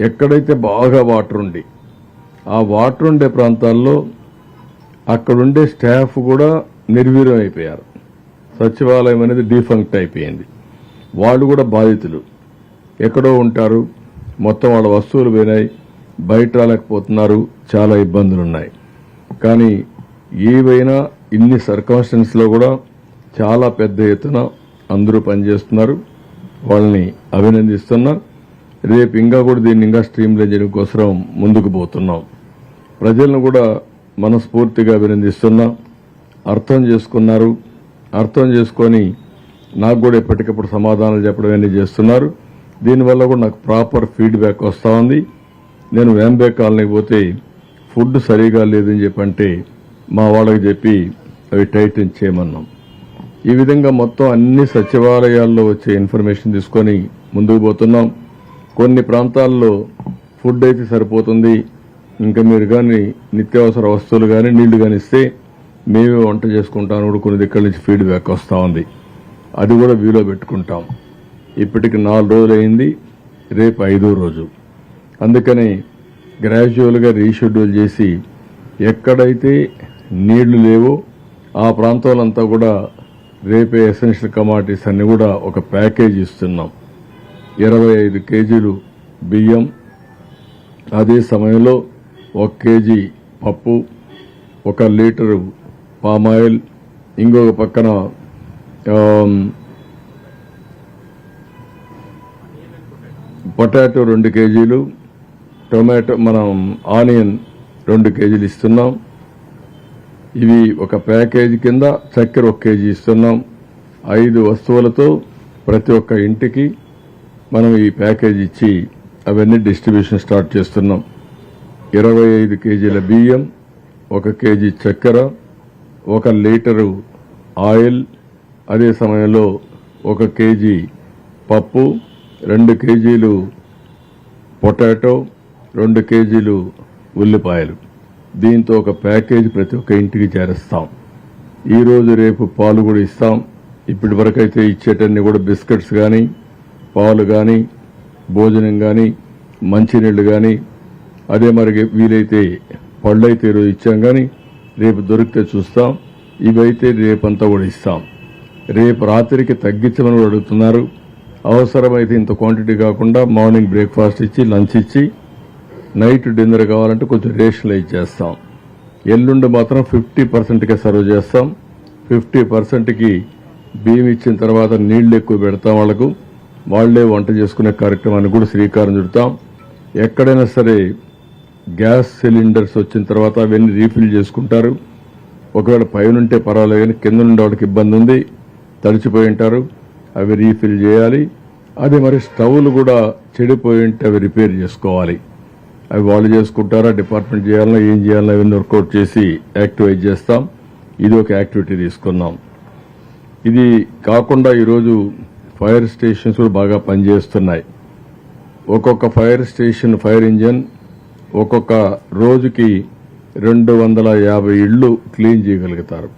ఎక్కడైతే బాగా వాటర్ ఉండి ఆ వాటర్ ఉండే ప్రాంతాల్లో అక్కడుండే స్టాఫ్ కూడా నిర్వీర్యం అయిపోయారు. సచివాలయం అనేది డిఫంక్ట్ అయిపోయింది. వాళ్ళు కూడా బాధితులు. ఎక్కడో ఉంటారు, మొత్తం వాళ్ళ వస్తువులు పోయినాయి, బయట రాలేకపోతున్నారు, చాలా ఇబ్బందులున్నాయి. కానీ ఏవైనా ఇన్ని సర్కమ్స్టెన్స్ లో కూడా చాలా పెద్ద ఎత్తున అందరూ పనిచేస్తున్నారు. వాళ్ళని అభినందిస్తున్నా. రేపు ఇంకా కూడా దీన్ని ఇంకా స్ట్రీమ్ లైన్ చేయడం కోసం ముందుకు పోతున్నాం. ప్రజలను కూడా మనస్ఫూర్తిగా అభినందిస్తున్నా. అర్థం చేసుకున్నారు. అర్థం చేసుకొని నాకు కూడా ఎప్పటికప్పుడు సమాధానాలు చెప్పడం అన్నీ చేస్తున్నారు. దీనివల్ల కూడా నాకు ప్రాపర్ ఫీడ్బ్యాక్ వస్తూ ఉంది. నేను వ్యాంబేక్ కాలనీకి పోతే ఫుడ్ సరిగా లేదని చెప్పంటే మా వాళ్ళకి చెప్పి అవి టైటన్ చేయమన్నాం. ఈ విధంగా మొత్తం అన్ని సచివాలయాల్లో వచ్చే ఇన్ఫర్మేషన్ తీసుకొని ముందుకు పోతున్నాం. కొన్ని ప్రాంతాల్లో ఫుడ్ అయితే సరిపోతుంది, ఇంకా మీరు కానీ నిత్యావసర వస్తువులు కానీ నీళ్లు కానీ ఇస్తే మేమే వంట చేసుకుంటాను కూడా కొన్ని దగ్గర నుంచి ఫీడ్బ్యాక్ వస్తూ ఉంది. అది కూడా వీలో పెట్టుకుంటాం. ఇప్పటికి 4 రోజులు అయింది, రేపు 5వ రోజు. అందుకని గ్రాడ్యువల్గా రీషెడ్యూల్ చేసి ఎక్కడైతే నీళ్లు లేవో ఆ ప్రాంతాలంతా కూడా రేపే ఎసెన్షియల్ కమాడిటీస్ అన్ని కూడా ఒక ప్యాకేజ్ ఇస్తున్నాం. 25 కేజీలు బియ్యం, అదే సమయంలో 1 కేజీ పప్పు, 1 లీటరు పామాయిల్, ఇంకొక పక్కన పొటాటో 2 కేజీలు, టొమాటో ఆనియన్ 2 కేజీలు ఇస్తున్నాం. ఇవి ఒక ప్యాకేజీ కింద. చక్కెర 1 కేజీ ఇస్తున్నాం. 5 వస్తువులతో ప్రతి ఒక్క ఇంటికి మనం ఈ ప్యాకేజీ ఇచ్చి అవన్నీ డిస్ట్రిబ్యూషన్ స్టార్ట్ చేస్తున్నాం. 25 కేజీల బియ్యం, 1 కేజీ చక్కెర, 1 లీటరు ఆయిల్, అదే సమయంలో 1 కేజీ పప్పు, 2 కేజీలు పొటాటో, 2 కేజీలు ఉల్లిపాయలు. దీంతో ఒక ప్యాకేజీ ప్రతి ఒక్క ఇంటికి చేరుస్తాం. ఈరోజు రేపు పాలు కూడా ఇస్తాం. ఇప్పటి వరకైతే ఇచ్చేటన్ని కూడా బిస్కెట్స్ కానీ, పాలు కానీ, భోజనం కానీ, మంచినీళ్లు కానీ, అదే మరి వీలైతే పళ్ళు అయితే ఈరోజు ఇచ్చాం. కానీ రేపు దొరికితే చూస్తాం. ఇవైతే రేపంతా కూడా ఇస్తాం. రేపు రాత్రికి తగ్గించమని కూడా అడుగుతున్నారు. అవసరమైతే ఇంత క్వాంటిటీ కాకుండా మార్నింగ్ బ్రేక్ఫాస్ట్ ఇచ్చి, లంచ్ ఇచ్చి, నైట్ డిన్నర్ కావాలంటే కొంచెం రేషనలైజ్ చేస్తాం. ఎల్లుండి మాత్రం 50%కే సర్వ్ చేస్తాం. 50%కి బియ్యం ఇచ్చిన తర్వాత నీళ్లు ఎక్కువ పెడతాం. వాళ్లే వంట చేసుకునే కార్యక్రమాన్ని కూడా శ్రీకారం చుడతాం. ఎక్కడైనా సరే గ్యాస్ సిలిండర్స్ వచ్చిన తర్వాత అవన్నీ రీఫిల్ చేసుకుంటారు. ఒకవేళ పైనుంటే పర్వాలేదు, కానీ కింద నుండి వాడికి ఇబ్బంది ఉంది, తడిచిపోయి ఉంటారు, అవి రీఫిల్ చేయాలి. అదే మరి స్టవ్లు కూడా చెడిపోయి ఉంటే అవి రిపేర్ చేసుకోవాలి. అవి వాళ్ళు చేసుకుంటారా, డిపార్ట్మెంట్ చేయాలన్నా, ఏం చేయాలన్నా అవన్నీ వర్కౌట్ చేసి యాక్టివేట్ చేస్తాం. ఇది ఒక యాక్టివిటీ తీసుకున్నాం. ఇది కాకుండా ఈరోజు ఫైర్ స్టేషన్స్ కూడా బాగా పనిచేస్తున్నాయి. ఒక్కొక్క ఫైర్ స్టేషన్, ఫైర్ ఇంజన్ ఒక్కొక్క రోజుకి 250 ఇళ్లు క్లీన్ చేయగలుగుతారు.